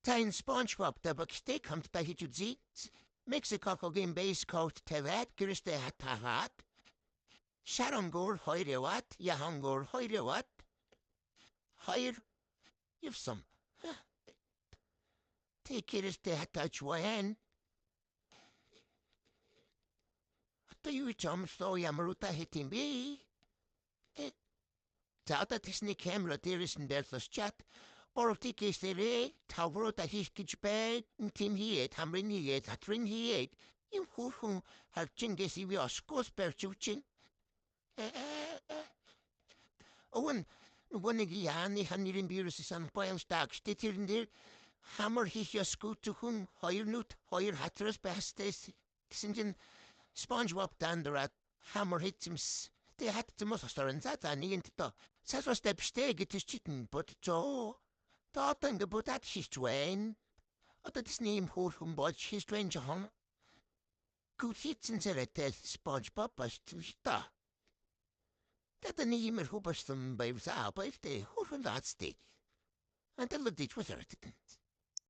Tain SpongeBob der bakste kommt bei hitudzi. Mexico gin base coat tevat kiriste hatahat. Sharongor hoirewat, yahongor hoirewat. Hoir yifsum. Te kiriste hatachwayan. Hatta yucham so yamruta hitimbi. Tauta tisni camera dirisen delthus chat. Borofti kistere, tavrota hiskitchbe, tim hiet, hamrin hiet, hatrin hiet. Im hurhun har chingesi vi oskos perchuchin. Owen, wanigiyani hanirin birus an boilstag stittirindir. Hammer hichja skutuhun, hoirnut, hoir hatras bestes. Sinjin SpongeBob danderat, hammer hitzims. Det hat til mosstaren satan into. Saswa step steget is chitin, but so. Tatan gebut at histwain. Og dat is neem hurhun bodge histwain jahan. Goed hitsen zeret SpongeBob as twista. Dat er niet meer hoeperstum bij zaal, bij de hoeven laatste. En dat lukt iets wat er